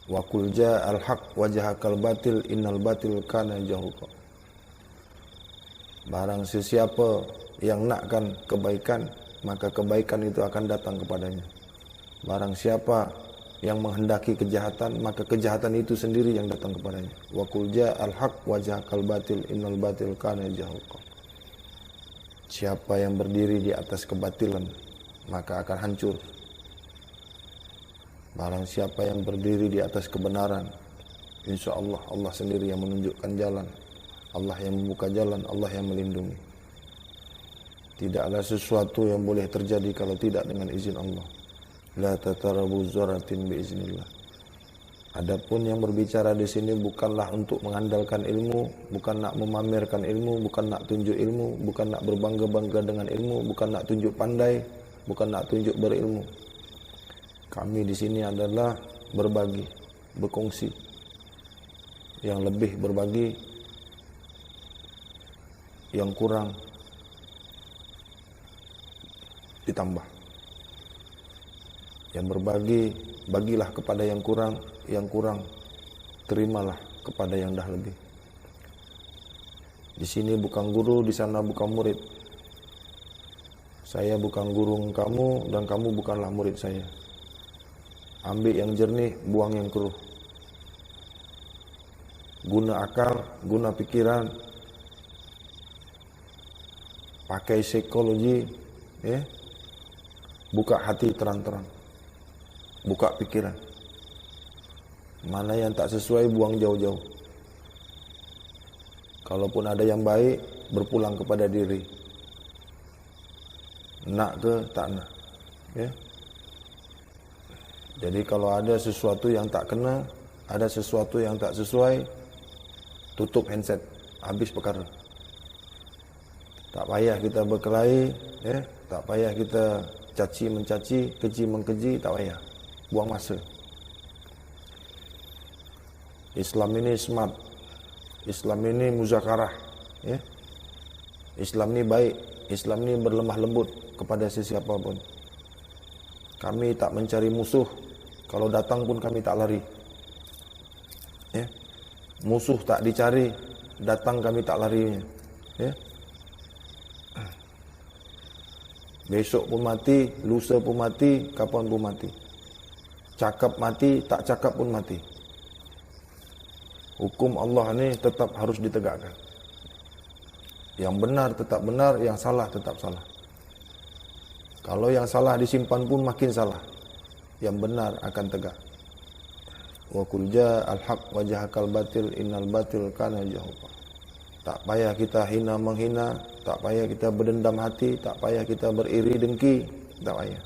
Wa qul ja'al haq wa jahaqal batil innal batil kana zahuqa. Barang sesiapa yang nakkan kebaikan, maka kebaikan itu akan datang kepadanya. Barang siapa yang menghendaki kejahatan, maka kejahatan itu sendiri yang datang kepadanya. Wa qul ja'al haq wa jahaqal batil innal batil kana zahuqa. Siapa yang berdiri di atas kebatilan, maka akan hancur. Barang siapa yang berdiri di atas kebenaran, insya Allah, Allah sendiri yang menunjukkan jalan, Allah yang membuka jalan, Allah yang melindungi. Tidaklah sesuatu yang boleh terjadi kalau tidak dengan izin Allah. La tatarabu zaratin biiznillah. Adapun yang berbicara di sini bukanlah untuk mengandalkan ilmu, bukan nak memamerkan ilmu, bukan nak tunjuk ilmu, bukan nak berbangga-bangga dengan ilmu, bukan nak tunjuk pandai, bukan nak tunjuk berilmu. Kami di sini adalah berbagi, berkongsi. Yang lebih berbagi, yang kurang ditambah. Yang berbagi, bagilah kepada yang kurang terimalah kepada yang dah lebih. Di sini bukan guru, di sana bukan murid. Saya bukan guru kamu dan kamu bukanlah murid saya. Ambil yang jernih, buang yang keruh. Guna akal, guna pikiran. Pakai psikologi, buka hati terang-terang. Buka pikiran. Mana yang tak sesuai, buang jauh-jauh. Kalaupun ada yang baik, berpulang kepada diri. Nak ke tak nak. Jadi kalau ada sesuatu yang tak kena, ada sesuatu yang tak sesuai, tutup handset, habis perkara. Tak payah kita berkelahi, tak payah kita caci mencaci, keji mengkeji, tak payah. Buang masa. Islam ini smart. Islam ini muzakarah, Islam ini baik. Islam ini berlemah lembut kepada sesiapa pun. Kami tak mencari musuh. Kalau datang pun kami tak lari. Musuh tak dicari, datang kami tak larinya. Besok pun mati, lusa pun mati, kapan pun mati. Cakap mati, tak cakap pun mati. Hukum Allah ni tetap harus ditegakkan. Yang benar tetap benar, yang salah tetap salah. Kalau yang salah disimpan pun makin salah. Yang benar akan tegak. Wa qul ja'al haq wa jahaqal batil innal batil kana zahuqa. Tak payah kita hina menghina, tak payah kita berdendam hati, tak payah kita beriri dengki, tak payah,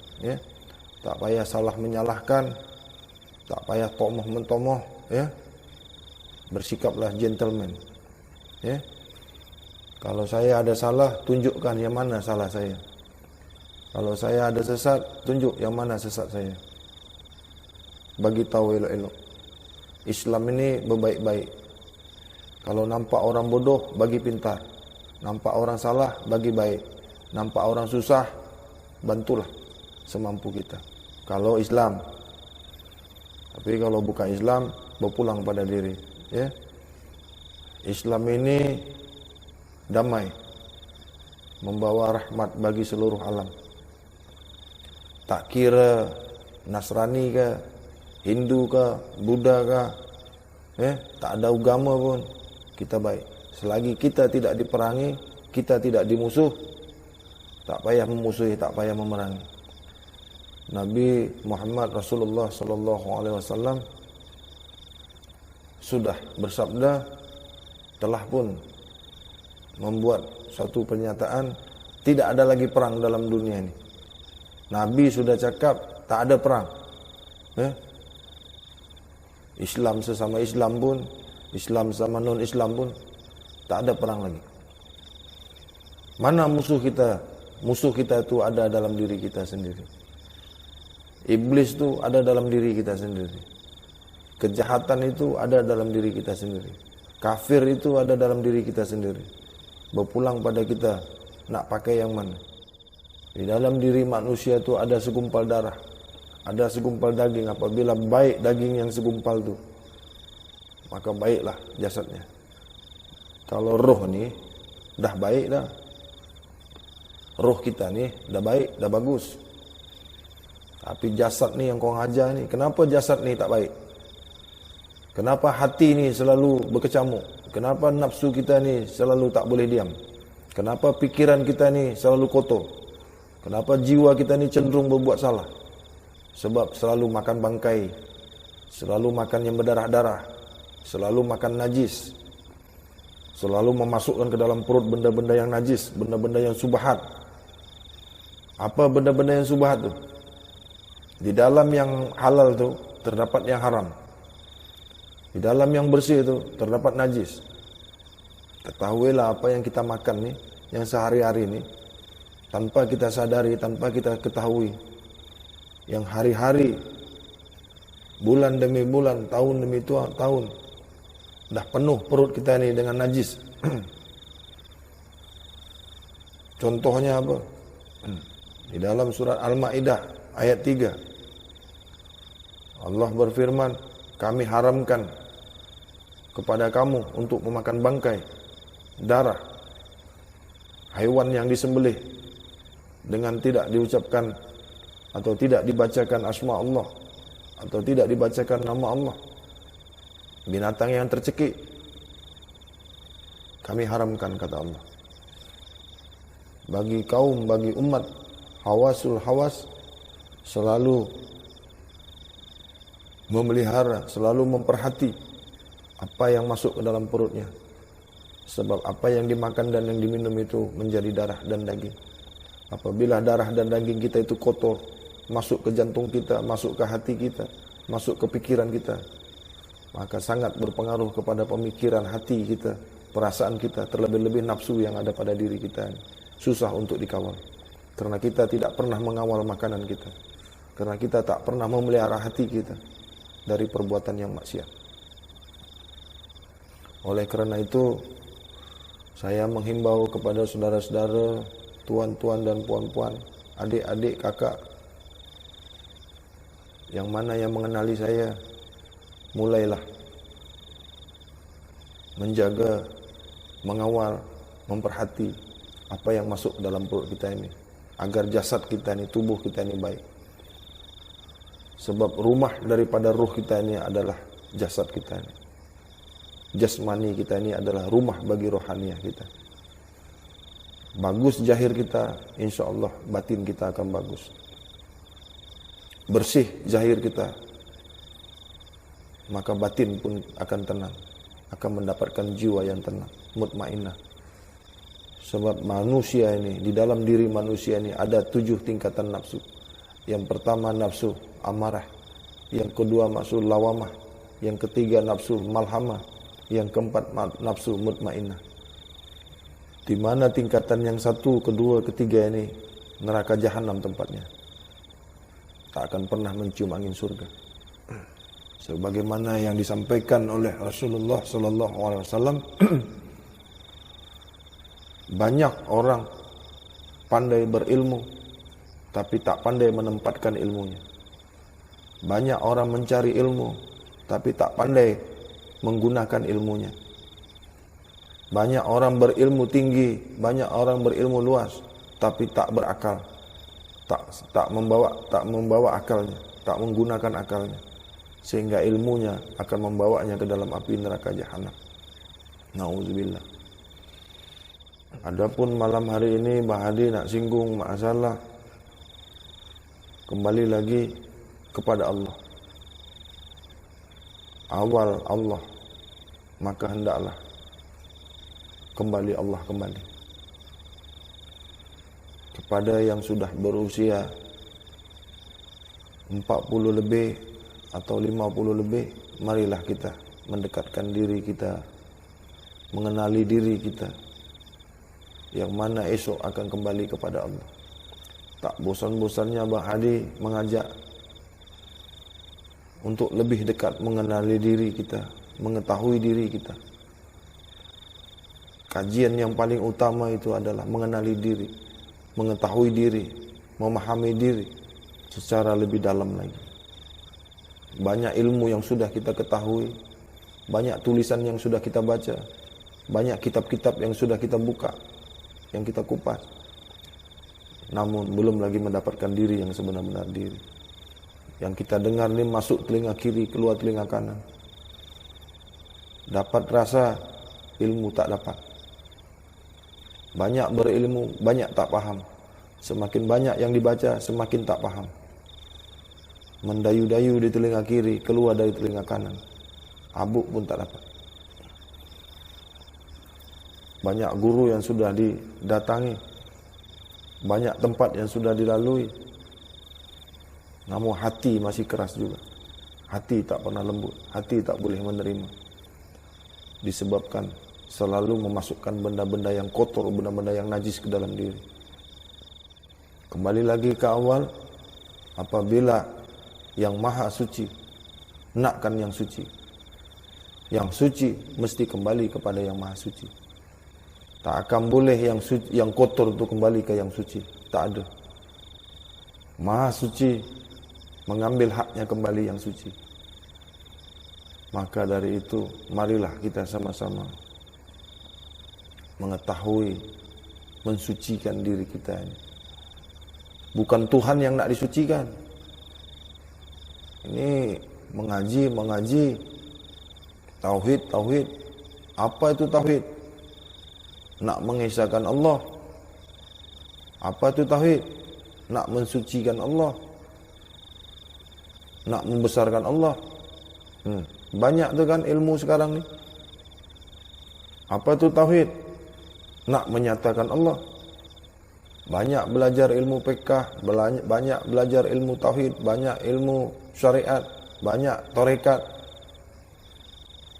Tak payah salah menyalahkan, tak payah tomoh mentomoh, Bersikaplah gentleman, Kalau saya ada salah, tunjukkan yang mana salah saya. Kalau saya ada sesat, tunjuk yang mana sesat saya. Bagi tahu elok-elok. Islam ini berbaik-baik. Kalau nampak orang bodoh, bagi pintar. Nampak orang salah, bagi baik. Nampak orang susah, bantulah semampu kita. Kalau Islam. Tapi kalau bukan Islam, berpulang pada diri. Islam ini damai. Membawa rahmat bagi seluruh alam. Tak kira Nasrani ke, Hindu ke, Buddha ke, tak ada agama pun, kita baik. Selagi kita tidak diperangi, kita tidak dimusuh, tak payah memusuhi, tak payah memerangi. Nabi Muhammad Rasulullah sallallahu alaihi wasallam sudah bersabda, telah pun membuat suatu pernyataan, tidak ada lagi perang dalam dunia ini. Nabi sudah cakap tak ada perang. Islam sesama Islam pun, Islam sama non-Islam pun, tak ada perang lagi. Mana musuh kita? Musuh kita itu ada dalam diri kita sendiri. Iblis itu ada dalam diri kita sendiri. Kejahatan itu ada dalam diri kita sendiri. Kafir itu ada dalam diri kita sendiri. Berpulang pada kita, nak pakai yang mana? Di dalam diri manusia itu ada segumpal darah. ada segumpal daging, apabila baik daging yang segumpal itu, maka baiklah jasadnya. Kalau roh ni dah baik dah. Roh kita ni dah baik, dah bagus. Tapi jasad ni yang kau ngajar ni, kenapa jasad ni tak baik? Kenapa hati ni selalu berkecamuk? Kenapa nafsu kita ni selalu tak boleh diam? Kenapa pikiran kita ni selalu kotor? Kenapa jiwa kita ni cenderung berbuat salah? Sebab selalu makan bangkai, selalu makan yang berdarah-darah, selalu makan najis, selalu memasukkan ke dalam perut benda-benda yang najis, benda-benda yang subhat. Apa benda-benda yang subhat tu? Di dalam yang halal tu terdapat yang haram. Di dalam yang bersih tu terdapat najis. Ketahuilah apa yang kita makan ni, yang sehari-hari ni, tanpa kita sadari, tanpa kita ketahui, yang hari-hari, bulan demi bulan, tahun demi tahun, dah penuh perut kita ni dengan najis. Contohnya apa? Di dalam surat Al-Ma'idah ayat 3, Allah berfirman, kami haramkan kepada kamu untuk memakan bangkai, darah, haiwan yang disembelih dengan tidak diucapkan atau tidak dibacakan asma Allah, atau tidak dibacakan nama Allah, binatang yang tercekik, kami haramkan, kata Allah. Bagi kaum, bagi umat hawasul hawas, selalu memelihara, selalu memperhati apa yang masuk ke dalam perutnya. Sebab apa yang dimakan dan yang diminum itu menjadi darah dan daging. Apabila darah dan daging kita itu kotor, masuk ke jantung kita, masuk ke hati kita, masuk ke pikiran kita, maka sangat berpengaruh kepada pemikiran hati kita, perasaan kita, terlebih-lebih nafsu yang ada pada diri kita. Susah untuk dikawal. Karena kita tidak pernah mengawal makanan kita. Karena kita tak pernah memelihara hati kita dari perbuatan yang maksiat. Oleh kerana itu, saya menghimbau kepada saudara-saudara, tuan-tuan dan puan-puan, adik-adik, kakak, yang mana yang mengenali saya, mulailah menjaga, mengawal, memperhati apa yang masuk dalam perut kita ini, agar jasad kita ini, tubuh kita ini baik. Sebab rumah daripada ruh kita ini adalah jasad kita ini. Jasmani kita ini adalah rumah bagi rohaniah kita. Bagus zahir kita, insya Allah batin kita akan bagus. Bersih zahir kita, maka batin pun akan tenang, akan mendapatkan jiwa yang tenang, mutmainnah. Sebab manusia ini, di dalam diri manusia ini ada 7 tingkatan nafsu. Yang pertama nafsu amarah, yang kedua nafsu lawamah, yang ketiga nafsu malhamah, yang keempat nafsu mutmainnah. Di mana tingkatan yang 1, kedua, ketiga ini neraka jahanam tempatnya. Tak akan pernah mencium angin surga. Sebagaimana yang disampaikan oleh Rasulullah sallallahu alaihi wasallam, banyak orang pandai berilmu tapi tak pandai menempatkan ilmunya. Banyak orang mencari ilmu tapi tak pandai menggunakan ilmunya. Banyak orang berilmu tinggi, banyak orang berilmu luas tapi tak berakal. Tak membawa akalnya, tak menggunakan akalnya, sehingga ilmunya akan membawanya ke dalam api neraka jahanam. Nauzubillah. Adapun malam hari ini Mbah Hadi nak singgung masalah kembali lagi kepada Allah. Awal Allah, maka hendaklah kembali Allah kembali. Kepada yang sudah berusia 40 lebih atau 50 lebih, marilah kita mendekatkan diri kita, mengenali diri kita, yang mana esok akan kembali kepada Allah. Tak bosan-bosannya Mbah Hadi mengajak untuk lebih dekat mengenali diri kita, mengetahui diri kita. Kajian yang paling utama itu adalah mengenali diri, mengetahui diri, memahami diri, secara lebih dalam lagi. Banyak ilmu yang sudah kita ketahui, banyak tulisan yang sudah kita baca, banyak kitab-kitab yang sudah kita buka, yang kita kupas. Namun belum lagi mendapatkan diri yang sebenar-benar diri. Yang kita dengar ini masuk telinga kiri, keluar telinga kanan. Dapat rasa, ilmu tak dapat. Banyak berilmu, banyak tak paham. Semakin banyak yang dibaca, semakin tak paham. Mendayu-dayu di telinga kiri, keluar dari telinga kanan. Abuk pun tak dapat. Banyak guru yang sudah didatangi, banyak tempat yang sudah dilalui, namun hati masih keras juga. Hati tak pernah lembut, hati tak boleh menerima. Disebabkan selalu memasukkan benda-benda yang kotor, benda-benda yang najis ke dalam diri. Kembali lagi ke awal, apabila yang maha suci nakkan yang suci, yang suci mesti kembali kepada yang maha suci. Tak akan boleh yang kotor itu kembali ke yang suci. Tak ada. Maha suci mengambil haknya kembali yang suci. Maka dari itu, marilah kita sama-sama mengetahui, mensucikan diri kita ini. Bukan Tuhan yang nak disucikan. Ini mengaji. Tauhid. Apa itu tauhid? Nak mengesahkan Allah. Apa itu tauhid? Nak mensucikan Allah. Nak membesarkan Allah. Banyak tu kan ilmu sekarang ni. Apa itu tauhid? Nak menyatakan Allah. Banyak belajar ilmu fiqh, banyak belajar ilmu tauhid, banyak ilmu syariat, banyak tarekat,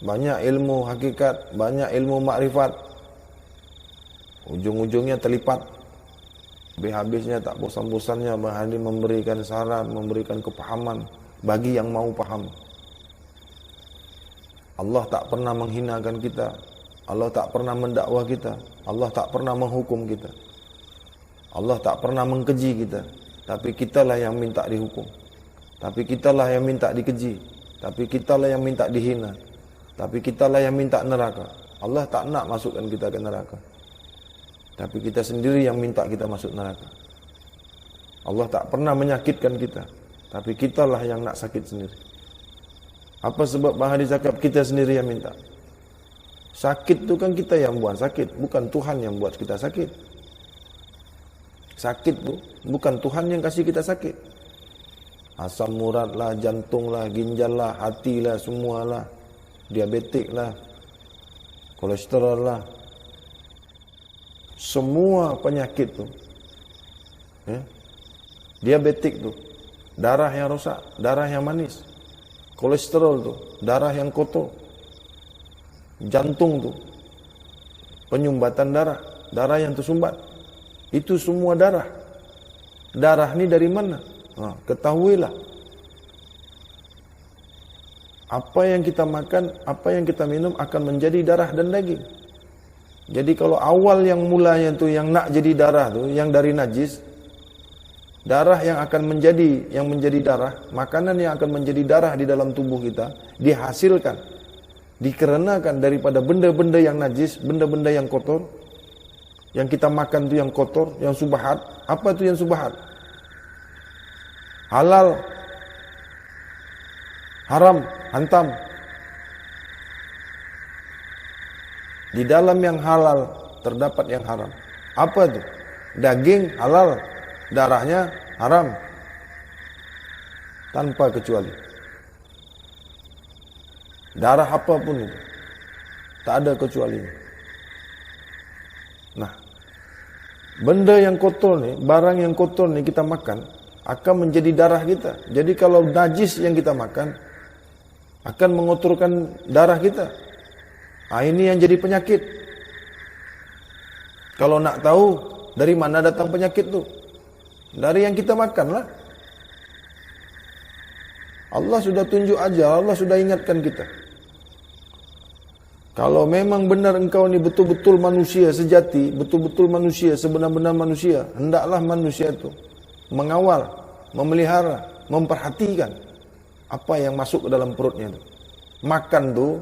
banyak ilmu hakikat, banyak ilmu makrifat. Ujung-ujungnya terlipat. Habis-habisnya tak bosan-bosannya Mahdi memberikan saran, memberikan kepahaman bagi yang mau paham. Allah tak pernah menghinakan kita. Allah tak pernah mendakwa kita. Allah tak pernah menghukum kita. Allah tak pernah mengkeji kita. Tapi kitalah yang minta dihukum. Tapi kitalah yang minta dikeji. Tapi kitalah yang minta dihina. Tapi kitalah yang minta neraka. Allah tak nak masukkan kita ke neraka. Tapi kita sendiri yang minta kita masuk neraka. Allah tak pernah menyakitkan kita. Tapi kitalah yang nak sakit sendiri. Apa sebab Mahdi cakap kita sendiri yang minta? Sakit tu kan kita yang buat sakit. Bukan Tuhan yang buat kita sakit. Sakit tu bukan Tuhan yang kasih kita sakit. Asam urat lah, jantung lah, ginjal lah, hati lah, semualah. Diabetik lah, kolesterol lah. Semua penyakit tu, diabetik tu, darah yang rosak, darah yang manis. Kolesterol tu, darah yang kotor. Jantung tu, penyumbatan darah, darah yang tersumbat. Itu semua darah. Darah ni dari mana? Ketahuilah. Apa yang kita makan, apa yang kita minum akan menjadi darah dan daging. Jadi kalau awal yang mulanya tu yang nak jadi darah tu, yang dari najis, darah yang akan menjadi darah, makanan yang akan menjadi darah di dalam tubuh kita dihasilkan, dikarenakan daripada benda-benda yang najis, benda-benda yang kotor. Yang kita makan tu yang kotor, yang subahat. Apa tu yang subahat? Halal, haram, hantam. Di dalam yang halal terdapat yang haram. Apa tu? Daging halal, darahnya haram. Tanpa kecuali. Darah apapun itu, tak ada kecualinya. Nah, benda yang kotor ni, barang yang kotor ni kita makan akan menjadi darah kita. Jadi kalau najis yang kita makan akan mengotorkan darah kita. Ini yang jadi penyakit. Kalau nak tahu dari mana datang penyakit tu, dari yang kita makan lah. Allah sudah tunjuk aja, Allah sudah ingatkan kita. Kalau memang benar engkau ni betul-betul manusia sejati, betul-betul manusia, sebenar-benar manusia, hendaklah manusia itu mengawal memelihara, memperhatikan apa yang masuk ke dalam perutnya itu. Makan tuh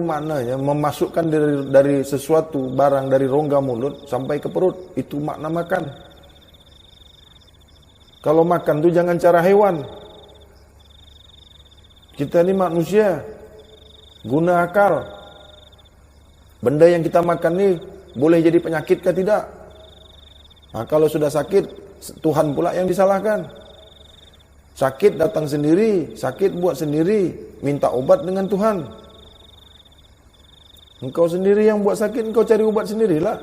maknanya memasukkan dari sesuatu barang dari rongga mulut sampai ke perut. Itu makna makan. Kalau makan tuh jangan cara hewan. Kita ni manusia, guna akal. Benda yang kita makan ni boleh jadi penyakit ke tidak? Nah, kalau sudah sakit, Tuhan pula yang disalahkan. Sakit datang sendiri, sakit buat sendiri, minta obat dengan Tuhan. Engkau sendiri yang buat sakit, engkau cari obat sendirilah.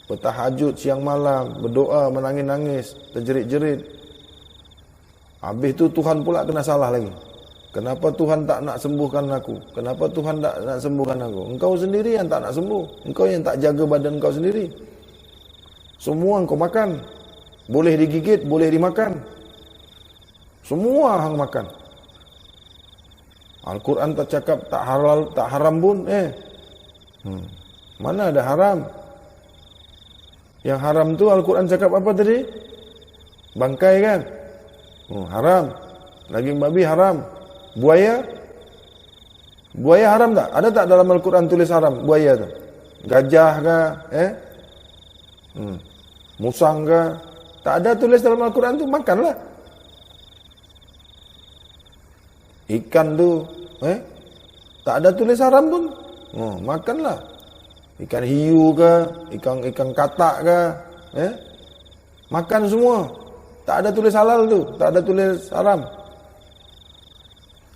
Bertahajud siang malam, berdoa, menangis-nangis, terjerit-jerit. Habis itu Tuhan pula kena salah lagi. Kenapa Tuhan tak nak sembuhkan aku? Kenapa Tuhan tak nak sembuhkan aku? Engkau sendiri yang tak nak sembuh. Engkau yang tak jaga badan engkau sendiri. Semua engkau makan. Boleh digigit, boleh dimakan. Semua hang makan. Al-Quran tak cakap tak halal, tak haram pun. Mana ada haram? Yang haram tu Al-Quran cakap apa tadi? Bangkai kan? Haram. Daging babi haram. Buaya haram tak? Ada tak dalam Al-Quran tulis haram buaya tu? Gajah ke? Musang ke? Tak ada tulis dalam Al-Quran tu, makanlah. Ikan tu, tak ada tulis haram pun. Makanlah. Ikan hiu ke, ikan katak ke, makan semua. Tak ada tulis halal tu, tak ada tulis haram.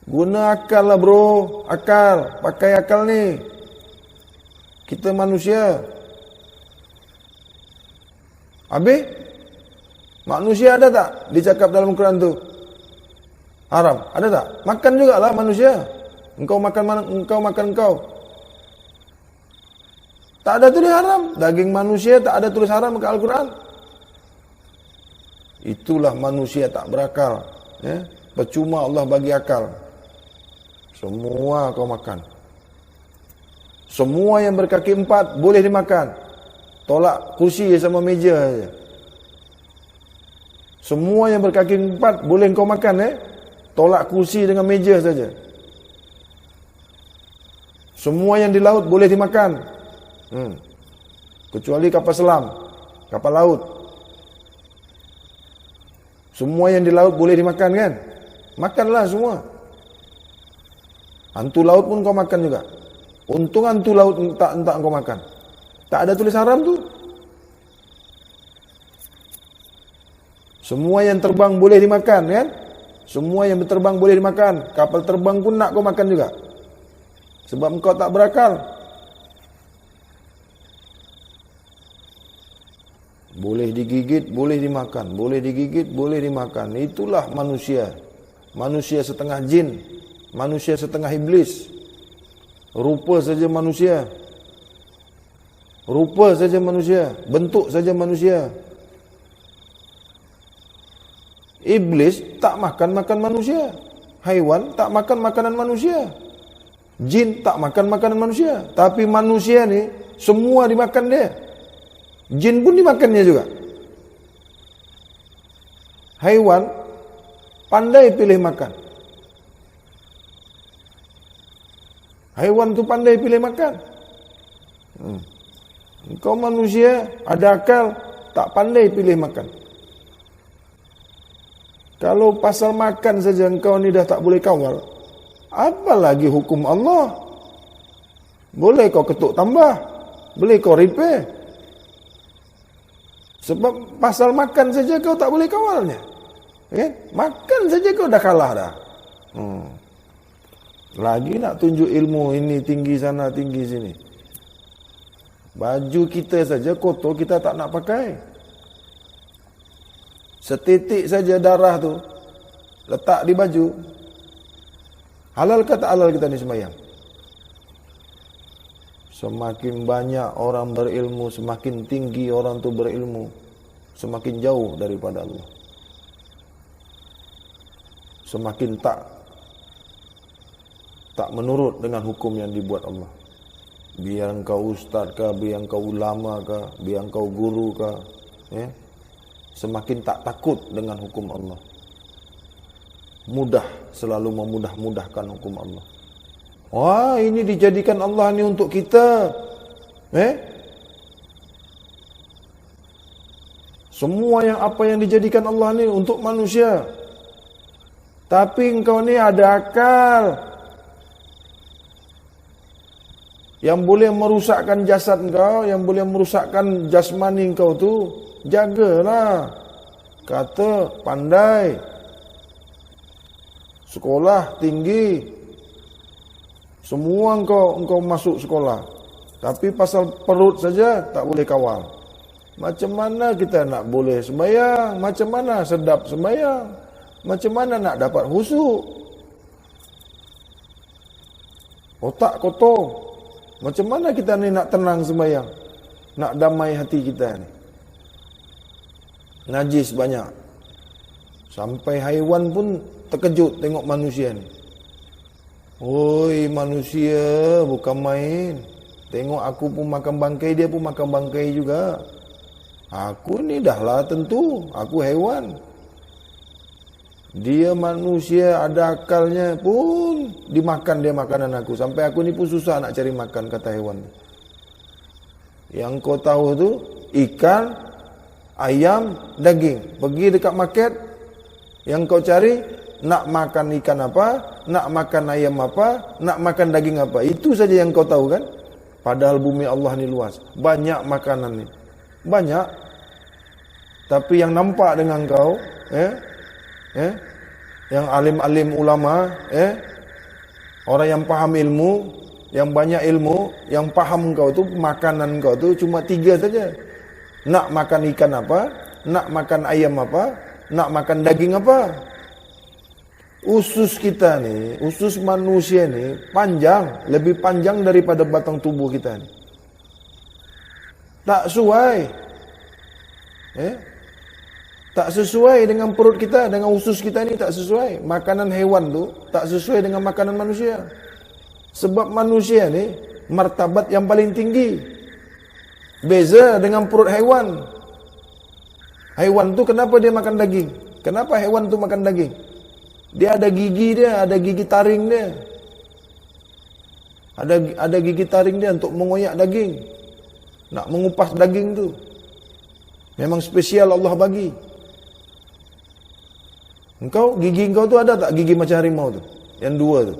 Guna akal lah bro, akal, pakai akal ni. Kita manusia. Habis, manusia ada tak dicakap dalam Quran tu? Haram, ada tak? Makan jugalah manusia. Engkau makan mana, engkau makan engkau. Tak ada tulis haram. Daging manusia tak ada tulis haram ke Al-Quran. Itulah manusia tak berakal. Percuma Allah bagi akal. Semua kau makan. Semua yang berkaki 4 boleh dimakan. Tolak kursi sama meja saja. Semua yang berkaki 4 boleh kau makan. Tolak kursi dengan meja saja. Semua yang di laut boleh dimakan. Kecuali kapal selam, kapal laut. Semua yang di laut boleh dimakan kan? Makanlah semua. Hantu laut pun kau makan juga. Untung hantu laut tak kau makan. Tak ada tulis haram tu. Semua yang terbang boleh dimakan kan? Semua yang berterbang boleh dimakan. Kapal terbang pun nak kau makan juga. Sebab engkau tak berakal. Boleh digigit, boleh dimakan. Boleh digigit, boleh dimakan. Itulah manusia. Manusia setengah jin. Manusia setengah iblis. Rupa saja manusia. Rupa saja manusia. Bentuk saja manusia. Iblis tak makan manusia. Haiwan tak makan makanan manusia. Jin tak makan makanan manusia. Tapi manusia ni semua dimakan dia. Jin pun dimakannya juga. Haiwan pandai pilih makan. Haiwan tu pandai pilih makan. Engkau manusia ada akal, tak pandai pilih makan. Kalau pasal makan saja engkau ni dah tak boleh kawal, apalagi hukum Allah. Boleh kau ketuk tambah, boleh kau repair. Sebab pasal makan saja kau tak boleh kawalnya. Makan saja kau dah kalah dah. Lagi nak tunjuk ilmu ini tinggi sana tinggi sini. Baju kita saja kotor kita tak nak pakai. Setitik saja darah tu letak di baju. Halal ke tak halal kita ni sembahyang? Semakin banyak orang berilmu, semakin tinggi orang tu berilmu, semakin jauh daripada Allah. Semakin tak menurut dengan hukum yang dibuat Allah. Biar engkau ustaz ke, biar engkau ulama ke, biar engkau guru ke, semakin tak takut dengan hukum Allah. Mudah, selalu memudah-mudahkan hukum Allah. Wah, ini dijadikan Allah ni untuk kita. Semua apa yang dijadikan Allah ni untuk manusia. Tapi engkau ni ada akal yang boleh merusakkan jasad engkau, yang boleh merusakkan jasmani engkau tu, jagalah. Kata pandai, sekolah tinggi, semua engkau masuk sekolah, tapi pasal perut saja tak boleh kawal. Macam mana kita nak boleh sembahyang? Macam mana sedap sembahyang? Macam mana nak dapat khusyuk? Otak kotor. Macam mana kita ni nak tenang sembahyang? Nak damai hati kita ni? Najis banyak. Sampai haiwan pun terkejut tengok manusia ni. Oi, manusia bukan main. Tengok aku pun makan bangkai, dia pun makan bangkai juga. Aku ni dah lah tentu, aku haiwan. Dia manusia ada akalnya pun dimakan dia makanan aku. Sampai aku ni pun susah nak cari makan, kata haiwan. Yang kau tahu tu ikan, ayam, daging. Pergi dekat market, yang kau cari nak makan ikan apa, nak makan ayam apa, nak makan daging apa. Itu saja yang kau tahu kan. Padahal bumi Allah ni luas, banyak makanan ni, banyak. Tapi yang nampak dengan kau, yang alim-alim ulama, orang yang paham ilmu, yang banyak ilmu, yang paham kau tu, makanan kau tu cuma 3 saja. Nak makan ikan apa, nak makan ayam apa, nak makan daging apa. Usus kita ni, usus manusia ni panjang, lebih panjang daripada batang tubuh kita ni. Tak sesuai. Tak sesuai dengan perut kita, dengan usus kita ni tak sesuai. Makanan hewan tu tak sesuai dengan makanan manusia. Sebab manusia ni martabat yang paling tinggi. Beza dengan perut haiwan. Haiwan tu kenapa dia makan daging? Kenapa haiwan tu makan daging? Dia ada gigi dia, ada gigi taring dia. Ada gigi taring dia untuk mengoyak daging. Nak mengupas daging tu. Memang spesial Allah bagi. Gigi engkau tu ada tak gigi macam harimau tu? Yang 2 tu.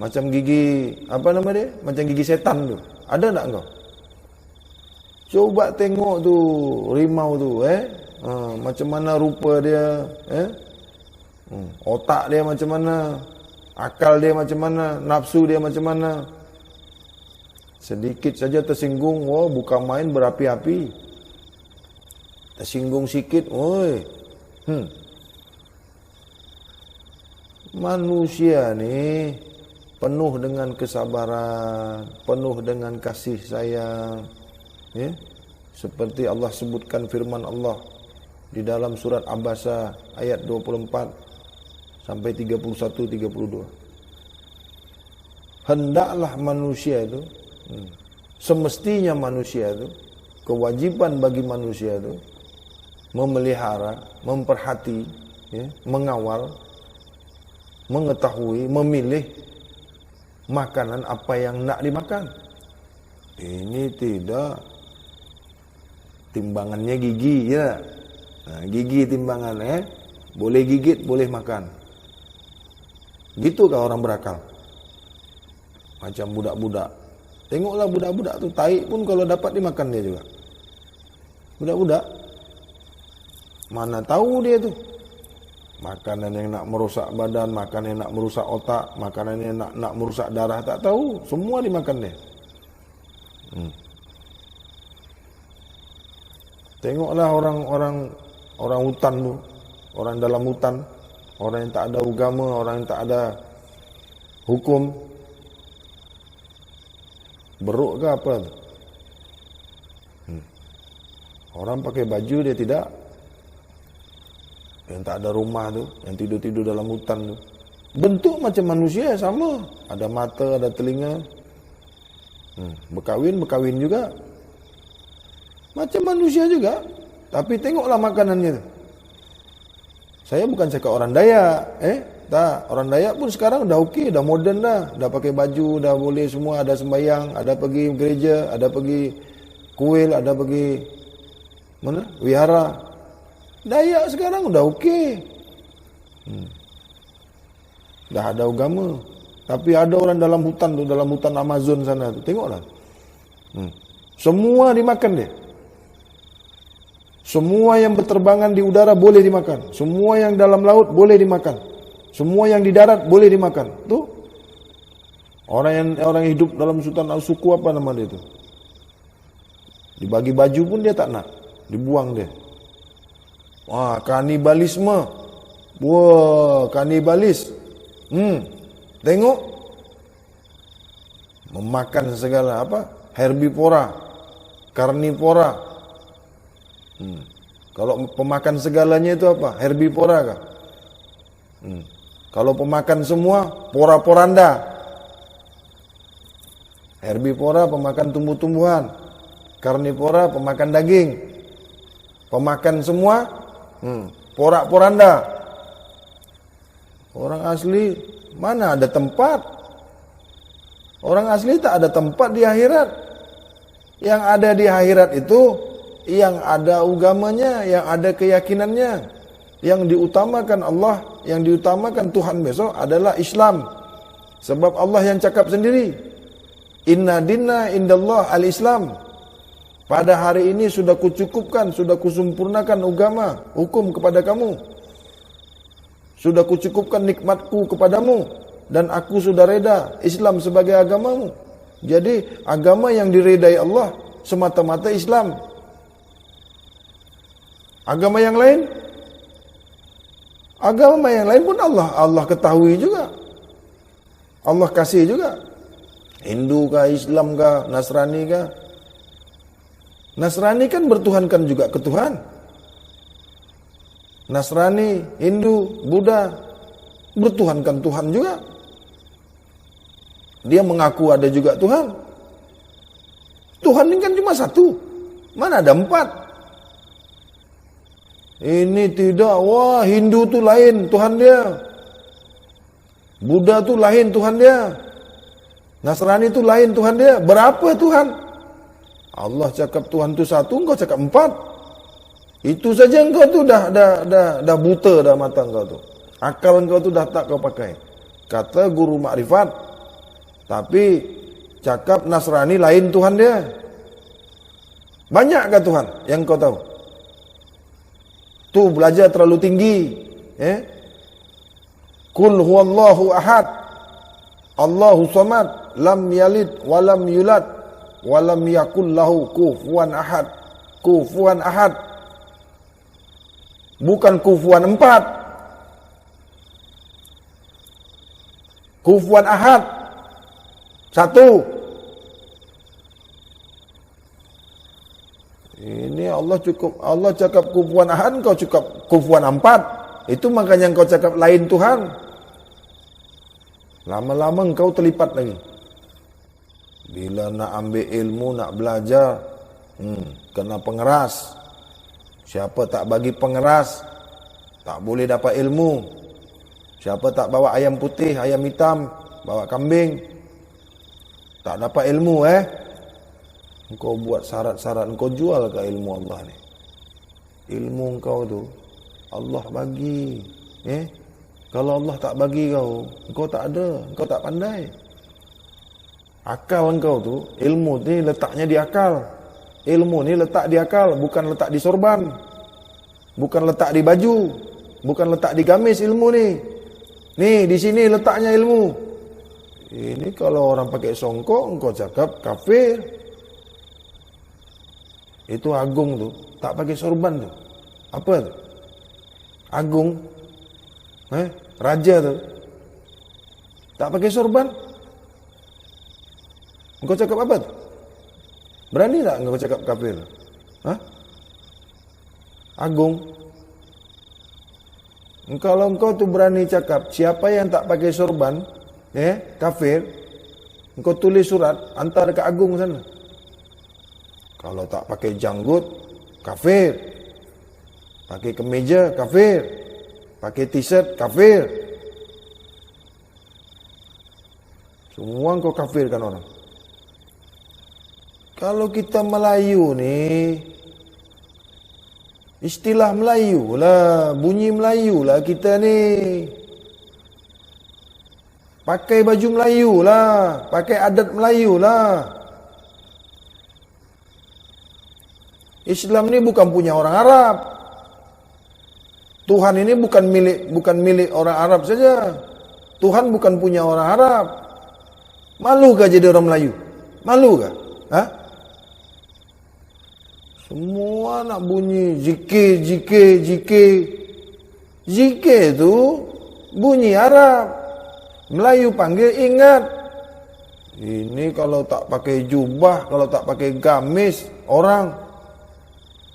Macam gigi, apa nama dia? Macam gigi setan tu. Ada tak engkau? Coba tengok tu, rimau tu, macam mana rupa dia, otak dia macam mana, akal dia macam mana, nafsu dia macam mana. Sedikit saja tersinggung, bukan main berapi-api. Tersinggung sikit, Manusia ni penuh dengan kesabaran, penuh dengan kasih sayang. Seperti Allah sebutkan firman Allah di dalam surat Abasa ayat 24 sampai 31-32. Hendaklah manusia itu, semestinya manusia itu, kewajiban bagi manusia itu memelihara, memperhati, mengawal, mengetahui, memilih makanan apa yang nak dimakan. Ini tidak. Timbangannya gigi, ya. Gigi timbangan, boleh gigit, boleh makan. Gitukah orang berakal? Macam budak-budak. Tengoklah budak-budak tu, tahi pun kalau dapat dimakan dia juga. Budak-budak, mana tahu dia tu. Makanan yang nak merosak badan, makanan yang nak merusak otak, makanan yang nak merusak darah, tak tahu. Semua dimakan dia. Tengoklah orang hutan tu, orang dalam hutan, orang yang tak ada agama, orang yang tak ada hukum. Beruk ke apa tu? Orang pakai baju, dia tidak. Yang tak ada rumah tu, yang tidur-tidur dalam hutan tu, bentuk macam manusia sama. Ada mata, ada telinga. Berkahwin juga. Macam manusia juga. Tapi tengoklah makanannya tu. Saya bukan cakap orang Dayak, tak, orang Dayak pun sekarang dah okey, dah moden dah pakai baju, dah boleh semua, ada sembahyang, ada pergi gereja, ada pergi kuil, ada pergi mana? Wihara. Dayak sekarang dah okey. Dah ada agama. Tapi ada orang dalam hutan tu, dalam hutan Amazon sana tu, tengoklah. Semua dimakan dia. Semua yang berterbangan di udara boleh dimakan. Semua yang dalam laut boleh dimakan. Semua yang di darat boleh dimakan. Tu orang yang hidup dalam sultan suku apa nama dia tu? Dibagi baju pun dia tak nak, dibuang dia. Wah, kanibalisme. Wah, kanibalis. Tengok, memakan segala apa? Herbivora, karnivora. Kalau pemakan segalanya itu apa? Herbivora kah? Kalau pemakan semua, pora-poranda. Herbivora pemakan tumbuh-tumbuhan, karnivora pemakan daging. Pemakan semua, porak-poranda. Orang asli mana ada tempat? Orang asli tak ada tempat di akhirat. Yang ada di akhirat itu yang ada agamanya, yang ada keyakinannya, yang diutamakan Allah, yang diutamakan Tuhan besok adalah Islam. Sebab Allah yang cakap sendiri, Inna dinna indallah al-Islam. Pada hari ini sudah kucukupkan, sudah kusempurnakan agama, hukum kepada kamu. Sudah kucukupkan nikmatku kepadamu, dan aku sudah reda Islam sebagai agamamu. Jadi agama yang diredai Allah semata-mata Islam. Agama yang lain pun Allah ketahui juga. Allah kasih juga. Hindu kah, Islam kah, Nasrani kah? Nasrani kan bertuhankan juga ke Tuhan. Nasrani, Hindu, Buddha bertuhankan Tuhan juga. Dia mengaku ada juga Tuhan. Tuhan ini kan cuma satu. Mana ada 4? Ini tidak. Wah, Hindu tu lain Tuhan dia. Buddha tu lain Tuhan dia. Nasrani tu lain Tuhan dia. Berapa Tuhan? Allah cakap Tuhan tu satu, engkau cakap 4. Itu saja engkau tu dah buta dah mata engkau tu. Akal engkau tu dah tak kau pakai. Kata guru makrifat. Tapi cakap Nasrani lain Tuhan dia. Banyakkah Tuhan yang kau tahu? Tu belajar terlalu tinggi. Kul huwallahu ahad. Allahu samad. Lam yalid walam yulad. Walam yakul lahu kufuwan ahad. Kufuwan ahad. Bukan kufuan 4. Kufuan ahad 1. Ini Allah cakap kufuan ahad, kau cakap kufuan 4. Itu makanya kau cakap lain Tuhan. Lama-lama kau terlipat lagi. Bila nak ambil ilmu, nak belajar, kena pengeras. Siapa tak bagi pengeras, tak boleh dapat ilmu. Siapa tak bawa ayam putih, ayam hitam, bawa kambing, tak dapat ilmu. Engkau buat syarat-syarat, engkau jual ke ilmu Allah ni. Ilmu engkau tu Allah bagi. Kalau Allah tak bagi kau, engkau tak ada, engkau tak pandai. Akal engkau tu, ilmu ni letaknya di akal. Ilmu ni letak di akal, bukan letak di sorban. Bukan letak di baju, bukan letak di gamis ilmu ni. Ni di sini letaknya ilmu. Ini kalau orang pakai songkok, engkau cakap kafir. Itu agung tu, tak pakai sorban tu. Apa tu? Agung. Raja tu. Tak pakai sorban. Engkau cakap apa tu? Berani tak engkau cakap kafir? Agung. Kalau engkau tu berani cakap siapa yang tak pakai sorban, kafir, engkau tulis surat, hantar ke agung sana. Kalau tak pakai janggut, kafir. Pakai kemeja, kafir. Pakai t-shirt, kafir. Semua kau kafirkan orang. Kalau kita Melayu nih, istilah Melayu lah, bunyi Melayu lah kita ni. Pakai baju Melayu lah, pakai adat Melayu lah. Islam ni bukan punya orang Arab. Tuhan ini bukan milik orang Arab saja. Tuhan bukan punya orang Arab. Malu kah jadi orang Melayu? Malu kah? Ha? Semua nak bunyi zikir. Zikir tu bunyi Arab. Melayu panggil ingat. Ini kalau tak pakai jubah, kalau tak pakai gamis, orang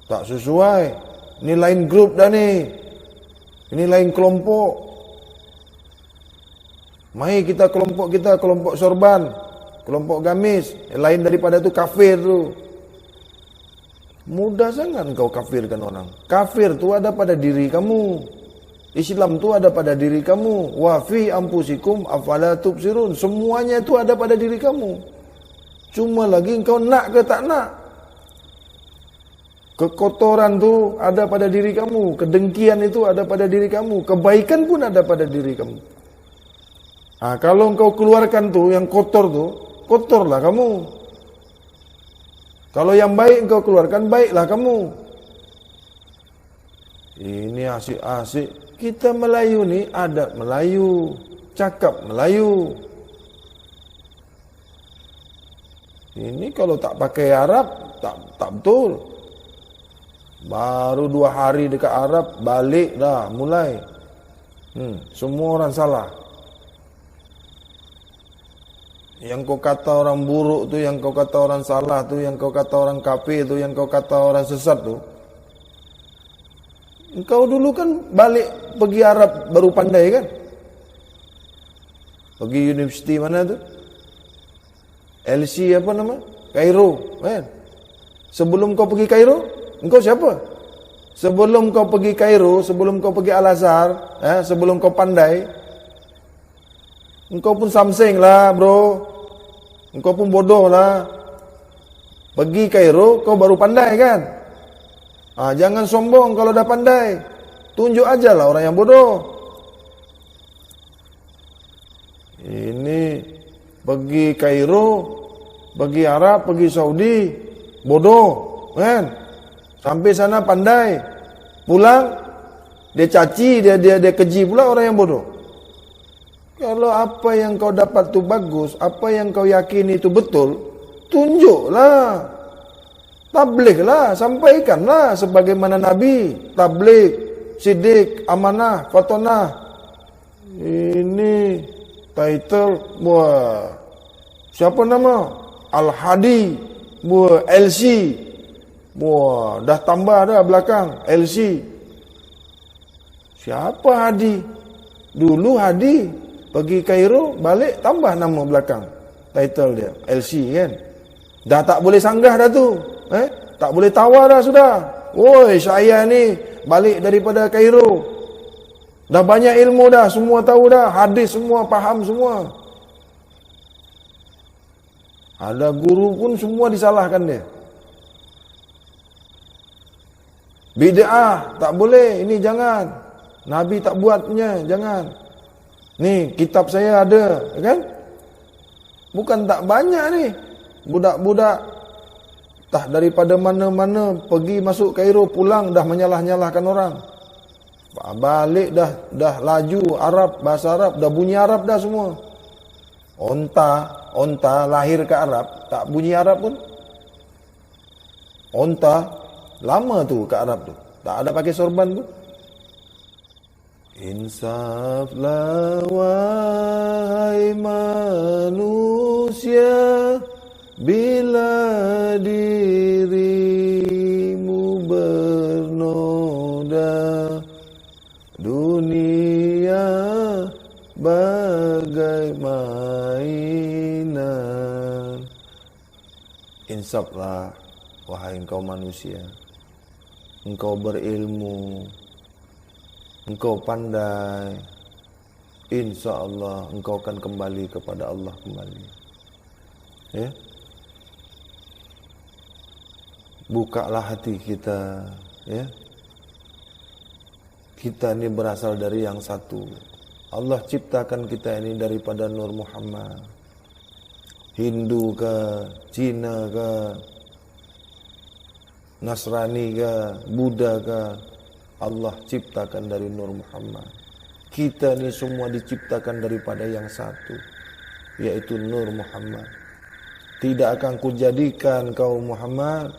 tak sesuai. Ini lain grup dah ni. Ini lain kelompok. Mari kita kelompok sorban, kelompok gamis, lain daripada tu kafir tu. Mudah sangat kau kafirkan orang. Kafir tu ada pada diri kamu. Islam tu ada pada diri kamu. Wa fi anfusikum afala tubsirun. Semuanya itu ada pada diri kamu. Cuma lagi kau nak ke tak nak. Kekotoran tu ada pada diri kamu. Kedengkian itu ada pada diri kamu. Kebaikan pun ada pada diri kamu. Kalau engkau keluarkan tu yang kotor tu, kotorlah kamu. Kalau yang baik engkau keluarkan, baiklah kamu. Ini asik-asik. Kita Melayu ni adat Melayu, cakap Melayu. Ini kalau tak pakai Arab, tak betul. Baru 2 hari dekat Arab, balik dah, mulai. Semua orang salah. Yang kau kata orang buruk tu, yang kau kata orang salah tu, yang kau kata orang kafir tu, yang kau kata orang sesat tu. Engkau dulu kan balik pergi Arab baru pandai kan? Pergi universiti mana tu? LC apa nama? Kairo kan? Sebelum kau pergi Kairo, engkau siapa? Sebelum kau pergi Kairo, sebelum kau pergi Al-Azhar, sebelum kau pandai, engkau pun samseng lah bro. Engkau pun bodoh lah. Pergi Kairo, kau baru pandai kan? Jangan sombong kalau dah pandai. Tunjuk aja lah orang yang bodoh. Ini pergi Kairo, pergi Arab, pergi Saudi, bodoh kan? Sampai sana pandai. Pulang, dia caci, dia keji pula orang yang bodoh. Kalau apa yang kau dapat tu bagus, apa yang kau yakini itu betul, tunjuklah. Tabliglah, sampaikanlah sebagaimana Nabi. Tabligh, sidik, amanah, fatonah. Ini title buat siapa nama? Al-Hadi buat LC. Wah, dah tambah dah belakang LC. Siapa Hadi? Dulu Hadi pergi Kairo, balik tambah nama belakang. Title dia LC kan. Dah tak boleh sanggah dah tu. Tak boleh tawar dah sudah. Woi, saya ni balik daripada Kairo. Dah banyak ilmu dah, semua tahu dah, hadis semua faham semua. Ada guru pun semua disalahkan dia. Bid'ah tak boleh, ini jangan. Nabi tak buatnya, jangan. Ni kitab saya ada, kan? Bukan tak banyak ni. Budak-budak tah daripada mana-mana pergi masuk Kairo, pulang dah menyalah-nyalahkan orang. Balik dah laju Arab, bahasa Arab, dah bunyi Arab dah semua. Onta lahir ke Arab, tak bunyi Arab pun. Onta lama tu ke Arab tu, tak ada pakai sorban pun. Insaflah wahai manusia, bila dirimu bernoda, dunia bagai mainan. Insaflah wahai engkau manusia. engkau berilmu, engkau pandai, insya Allah engkau akan kembali kepada Allah kembali. Ya, bukalah hati kita. Ya, kita ini berasal dari yang satu. Allah ciptakan kita ini daripada Nur Muhammad. Hindu ke, Cina ke, Nasrani ke, Buddha ke, Allah ciptakan dari Nur Muhammad. Kita ini semua diciptakan daripada yang satu, yaitu Nur Muhammad. Tidak akan kujadikan kau Muhammad,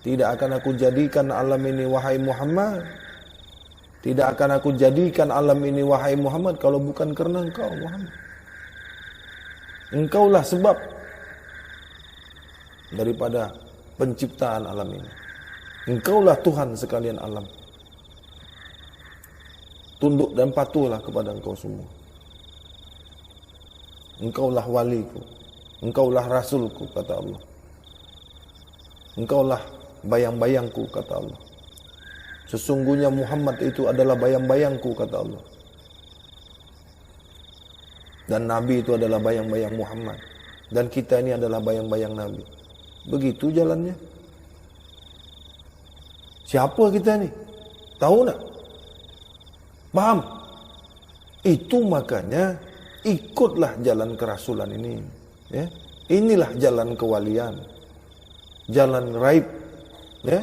tidak akan aku jadikan alam ini wahai Muhammad, tidak akan aku jadikan alam ini wahai Muhammad kalau bukan karena engkau Muhammad. Engkaulah sebab daripada penciptaan alam ini. Engkaulah Tuhan sekalian alam. Tunduk dan patuhlah kepada engkau semua. Engkaulah waliku, engkaulah rasulku, kata Allah. Engkaulah bayang-bayangku, kata Allah. Sesungguhnya Muhammad itu adalah bayang-bayangku, kata Allah. Dan Nabi itu adalah bayang-bayang Muhammad. Dan kita ini adalah bayang-bayang Nabi. Begitu jalannya. Siapa kita ni? Tahu tak? Paham? Itu makanya ikutlah jalan kerasulan ini. Ya? Inilah jalan kewalian. Jalan raib. Ya?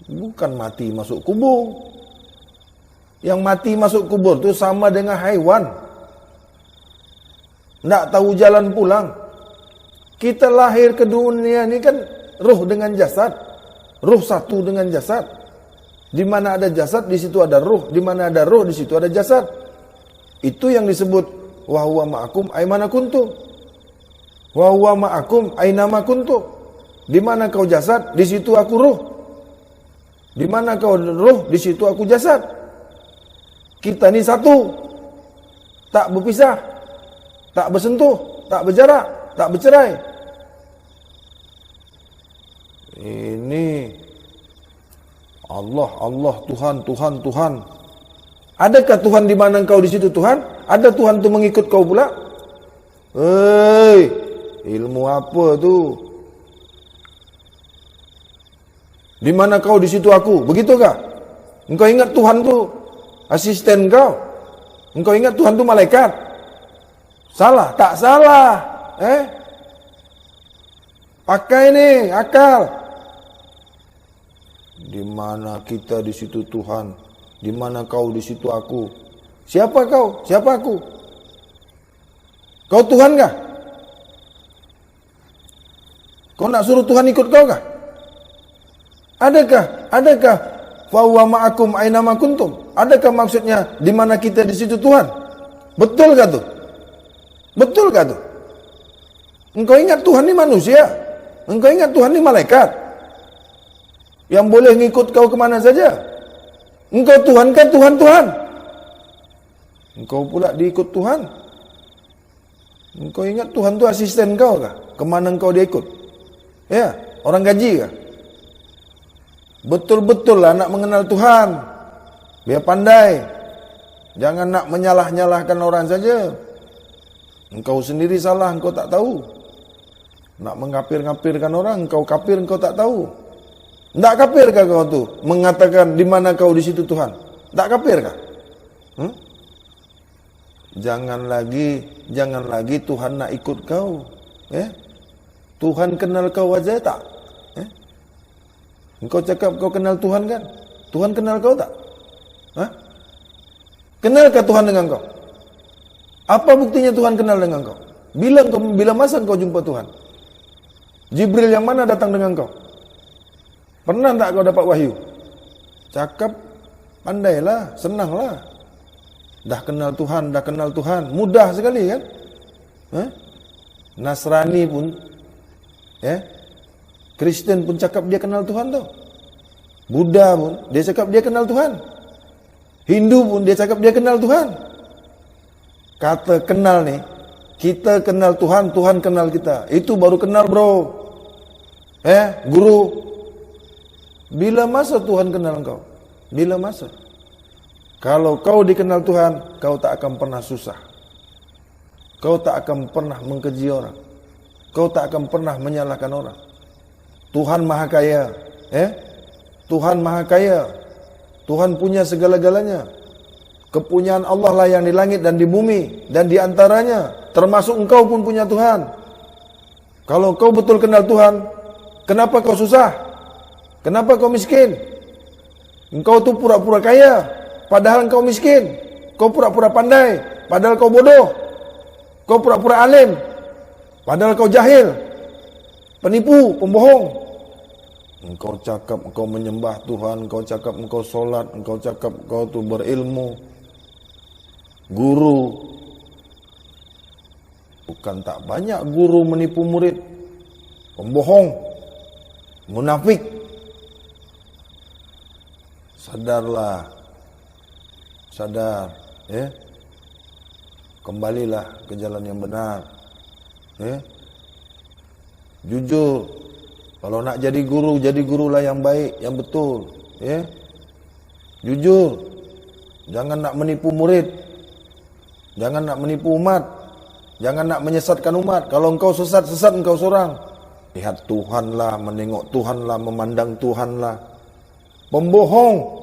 Bukan mati masuk kubur. Yang mati masuk kubur itu sama dengan haiwan. Tak tahu jalan pulang. Kita lahir ke dunia ini kan ruh dengan jasad. Ruh satu dengan jasad. Di mana ada jasad, di situ ada ruh. Di mana ada ruh, di situ ada jasad. Itu yang disebut wa huwa ma'akum aimana kuntum. Wa huwa ma'akum ainama kuntum. Di mana kau jasad, di situ aku ruh. Di mana kau ruh, di situ aku jasad. Kita ni satu. Tak berpisah. Tak bersentuh, tak berjarak, tak bercerai. Ini Allah, Allah, Tuhan, Tuhan, Tuhan. Adakah Tuhan di mana engkau di situ Tuhan? Ada Tuhan tu mengikut kau pula? Hei, ilmu apa tu? Di mana kau di situ aku? Begitukah? Engkau ingat Tuhan tu asisten kau? Engkau ingat Tuhan tu malaikat? Salah, tak salah. Pakai ni akal. Di mana kita di situ Tuhan, di mana kau di situ aku. Siapa kau? Siapa aku? Kau Tuhan kah? Kau nak suruh Tuhan ikut kau kah? Adakah fa huwa ma'akum aina ma kuntum? Adakah maksudnya di mana kita di situ Tuhan? Betul kah tu? Betul kah tu? Engkau ingat Tuhan ni manusia? Engkau ingat Tuhan ni malaikat? Yang boleh ngikut kau kemana saja? Engkau Tuhan kan Tuhan-Tuhan? Engkau pula diikut Tuhan? Engkau ingat Tuhan tu asisten kau kah? Kemana engkau dia ikut? Ya, orang gaji kah? Betul-betul lah nak mengenal Tuhan. Biar pandai. Jangan nak menyalah-nyalahkan orang saja. Engkau sendiri salah, engkau tak tahu. Nak mengkafir-ngafirkan orang, engkau kafir, engkau tak tahu. Tak kafirkah kau tu mengatakan di mana kau di situ Tuhan? Tak kafirkah? Jangan lagi Tuhan nak ikut kau. Tuhan kenal kau aja tak? Engkau cakap kau kenal Tuhan kan? Tuhan kenal kau tak? Kenalkah Tuhan dengan kau? Apa buktinya Tuhan kenal dengan kau? Bila masa kau jumpa Tuhan? Jibril yang mana datang dengan kau? Pernah tak kau dapat wahyu? Cakap pandailah, senanglah. Dah kenal Tuhan, mudah sekali kan? Nasrani pun, Kristen pun cakap dia kenal Tuhan tau. Buddha pun dia cakap dia kenal Tuhan. Hindu pun dia cakap dia kenal Tuhan. Kata kenal nih, kita kenal Tuhan, Tuhan kenal kita. Itu baru kenal bro. Guru. Bila masa Tuhan kenal engkau? Bila masa? Kalau kau dikenal Tuhan, kau tak akan pernah susah. Kau tak akan pernah mengkeji orang. Kau tak akan pernah menyalahkan orang. Tuhan Maha Kaya. Tuhan Maha Kaya. Tuhan punya segala-galanya. Kepunyaan Allah lah yang di langit dan di bumi. Dan di antaranya, termasuk engkau pun punya Tuhan. Kalau kau betul kenal Tuhan, kenapa kau susah? Kenapa kau miskin? Engkau tu pura-pura kaya, padahal engkau miskin. Kau pura-pura pandai, padahal kau bodoh. Kau pura-pura alim, padahal kau jahil. Penipu, pembohong. Engkau cakap engkau menyembah Tuhan, engkau cakap engkau solat, engkau cakap engkau tu berilmu, guru. Bukan tak banyak guru menipu murid, pembohong, munafik. Sadarlah, sadar, kembalilah ke jalan yang benar, jujur. Kalau nak jadi guru, jadi gurulah yang baik, yang betul, jujur. Jangan nak menipu murid, jangan nak menipu umat, jangan nak menyesatkan umat. Kalau engkau sesat engkau seorang. Lihat Tuhanlah, menengok Tuhanlah, memandang Tuhanlah. Pembohong.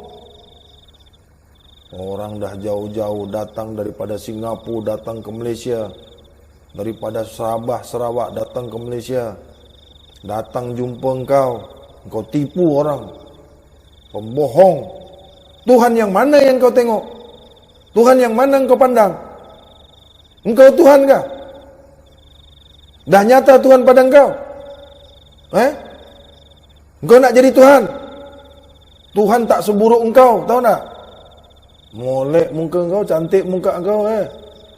Orang dah jauh-jauh datang daripada Singapura, datang ke Malaysia, daripada Sabah, Sarawak datang ke Malaysia, datang jumpa engkau tipu orang. Pembohong. Tuhan yang mana yang kau tengok? Tuhan yang mana engkau pandang? Engkau Tuhan kah? Dah nyata Tuhan pada engkau? Engkau nak jadi Tuhan? Tuhan tak seburuk engkau, tahu tak? Molek muka engkau, cantik muka engkau,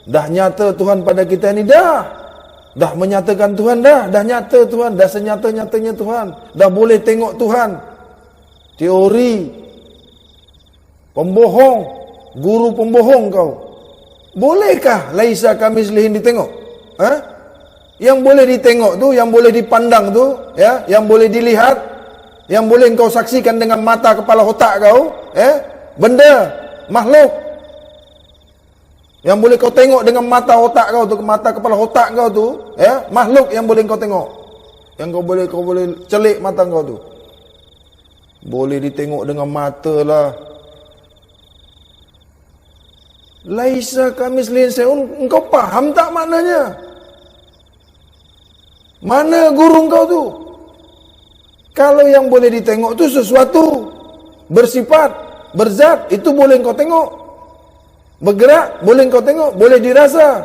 Dah nyata Tuhan pada kita ni dah. Dah menyatakan Tuhan dah nyata Tuhan, dah senyata-nyatanya Tuhan. Dah boleh tengok Tuhan. Teori. Pembohong. Guru pembohong kau. Bolehkah laisa kamislihin ditengok? Yang boleh ditengok tu, yang boleh dipandang tu, yang boleh dilihat, yang boleh kau saksikan dengan mata kepala otak kau, benda, makhluk. Yang boleh kau tengok dengan mata otak kau tu, mata kepala otak kau tu, makhluk yang boleh kau tengok. Yang kau boleh celik mata kau tu. Boleh ditengok dengan mata lah. Laisa kamislihin syai'un, engkau faham tak maknanya? Mana guru engkau tu? Kalau yang boleh ditengok tu sesuatu bersifat, berzat, itu boleh kau tengok. Bergerak, boleh kau tengok, boleh dirasa.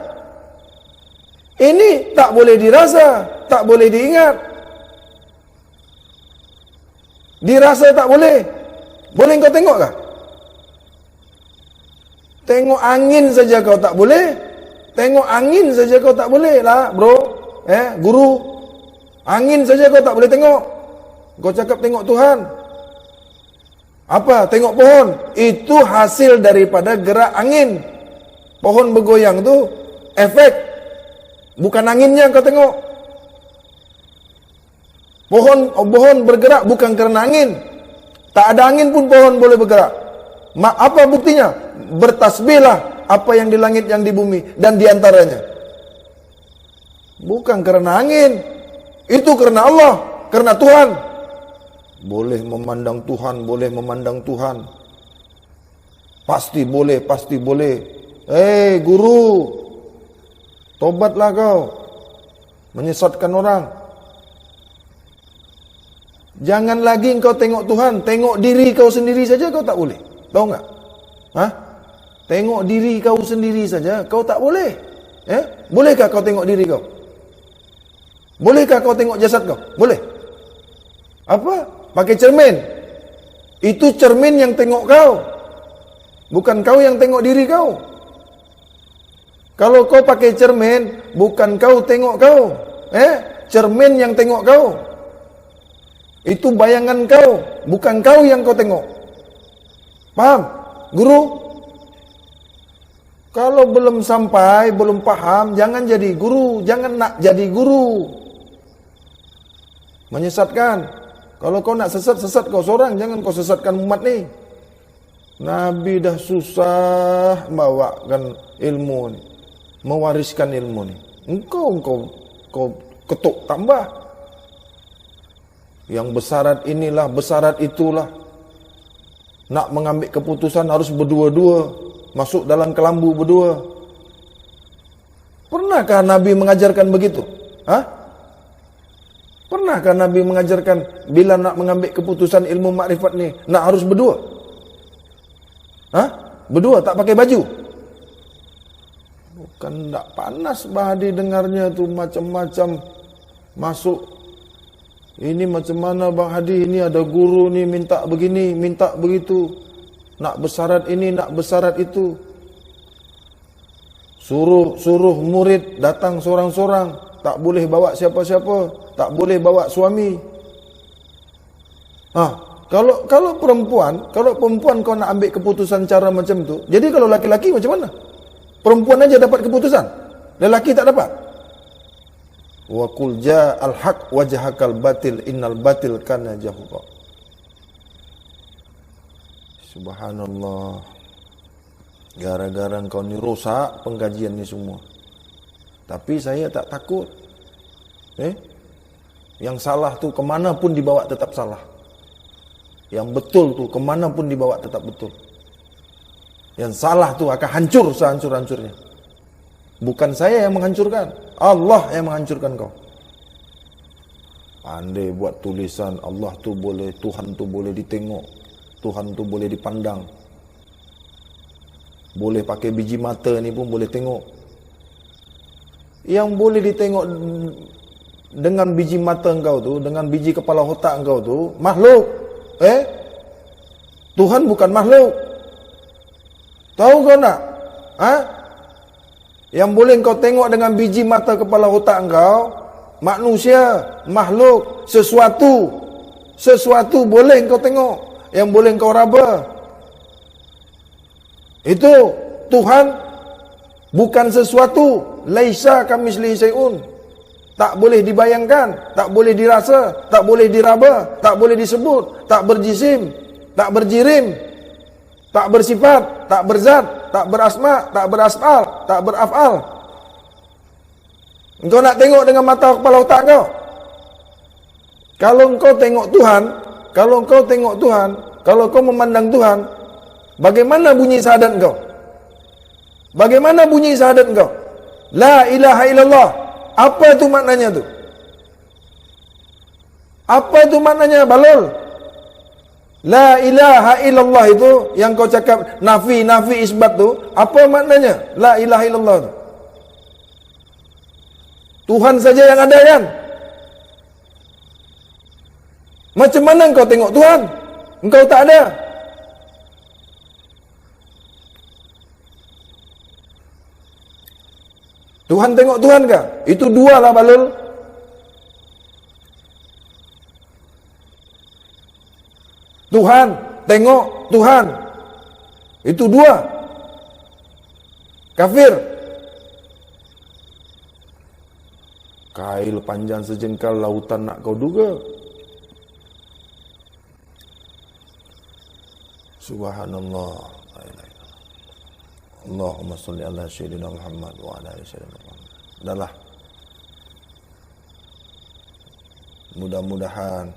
Ini tak boleh dirasa, tak boleh diingat. Dirasa tak boleh. Boleh kau tengok kah? Tengok angin saja kau tak boleh. Tengok angin saja kau tak boleh lah, bro. Guru. Angin saja kau tak boleh tengok. Kau cakap tengok Tuhan. Apa? Tengok pohon. Itu hasil daripada gerak angin. Pohon bergoyang tu efek. Bukan anginnya kau tengok. Pohon bergerak bukan kerana angin. Tak ada angin pun pohon boleh bergerak. Apa buktinya? Bertasbihlah apa yang di langit, yang di bumi, dan di antaranya. Bukan kerana angin. Itu kerana Allah, kerana Tuhan. Boleh memandang Tuhan, boleh memandang Tuhan. Pasti boleh, pasti boleh. Guru, tobatlah kau. Menyesatkan orang. Jangan lagi engkau tengok Tuhan, tengok diri kau sendiri saja kau tak boleh. Tahu enggak? Tengok diri kau sendiri saja kau tak boleh. Bolehkah kau tengok diri kau? Bolehkah kau tengok jasad kau? Boleh. Apa? Pakai cermin. Itu cermin yang tengok kau. Bukan kau yang tengok diri kau. Kalau kau pakai cermin, bukan kau tengok kau. Cermin yang tengok kau. Itu bayangan kau, bukan kau yang kau tengok. Paham? Guru? Kalau belum sampai, belum paham, jangan jadi guru. Jangan nak jadi guru. Menyesatkan. Kalau kau nak sesat, sesat kau seorang, jangan kau sesatkan umat ni. Nabi dah susah bawakan ilmu ni, mewariskan ilmu ni. Kau ketuk tambah. Yang besarat inilah, besarat itulah. Nak mengambil keputusan harus berdua-dua, masuk dalam kelambu berdua. Pernahkah Nabi mengajarkan begitu? Pernahkah Nabi mengajarkan bila nak mengambil keputusan ilmu makrifat ni, nak harus berdua? Berdua tak pakai baju? Bukan tak panas Bahadi dengarnya tu macam-macam masuk. Ini macam mana Bang Hadi, ini ada guru ni minta begini, minta begitu. Nak besarat ini, nak besarat itu. Suruh murid datang sorang-sorang, tak boleh bawa siapa-siapa, tak boleh bawa suami. Kalau perempuan kau nak ambil keputusan cara macam tu, jadi kalau laki-laki macam mana? Perempuan aja dapat keputusan, lelaki tak dapat. Wa qul ja'al haq wa jahakal batil innal batil kana zahuqa. Subhanallah. Gara-gara kau ni rosak pengkajian ni semua. Tapi saya tak takut. Yang salah tu kemana pun dibawa tetap salah. Yang betul tu kemana pun dibawa tetap betul. Yang salah tu akan hancur sehancur-hancurnya. Bukan saya yang menghancurkan, Allah yang menghancurkan kau. Pandai buat tulisan, Allah tu boleh, Tuhan tu boleh ditengok, Tuhan tu boleh dipandang. Boleh pakai biji mata ni pun boleh tengok. Yang boleh ditengok dengan biji mata engkau tu, dengan biji kepala otak engkau tu, makhluk. Tuhan bukan makhluk. Tahu kau nak? Yang boleh kau tengok dengan biji mata kepala otak engkau, manusia, makhluk, sesuatu boleh kau tengok, yang boleh kau raba. Itu Tuhan bukan sesuatu, laisa kamitslihi syai'un. Tak boleh dibayangkan, tak boleh dirasa, tak boleh diraba, tak boleh disebut, tak berjisim, tak berjirim, tak bersifat, tak berzat, tak berasma, tak berasfal, tak berafal. Engkau nak tengok dengan mata kepala otak kau? Kalau engkau tengok Tuhan, kalau kau memandang Tuhan, bagaimana bunyi syahadat engkau? Bagaimana bunyi syahadat engkau? La ilaha illallah. Apa itu maknanya tu? Apa itu maknanya, Balul? La ilaha illallah itu yang kau cakap nafi isbat tu, apa maknanya? La ilaha illallah tu. Tuhan saja yang ada kan? Macam mana engkau tengok Tuhan? Engkau tak ada. Tuhan tengok Tuhan kah? Itu dua lah, Balul. Tuhan, tengok Tuhan. Itu dua. Kafir. Kail panjang sejengkal lautan nak kau duga. Subhanallah. Allahumma salli ala sayyidina Muhammad wa ala ali sayyidina Muhammad. Dahlah. Mudah-mudahan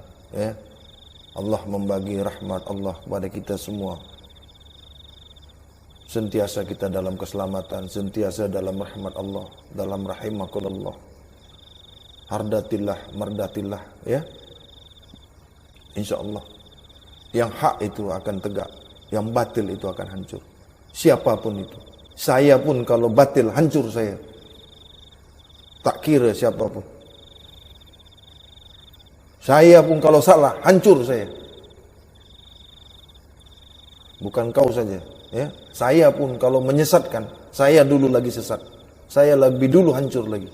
Allah membagi rahmat Allah kepada kita semua. Sentiasa kita dalam keselamatan, sentiasa dalam rahmat Allah, dalam rahimakumullah. Hardatillah, mardatillah, InsyaAllah. Yang hak itu akan tegak, yang batil itu akan hancur. Siapapun itu. Saya pun kalau batil hancur saya. Tak kira siapapun. Saya pun kalau salah hancur saya. Bukan kau saja, Saya pun kalau menyesatkan, saya dulu lagi sesat. Saya lebih dulu hancur lagi.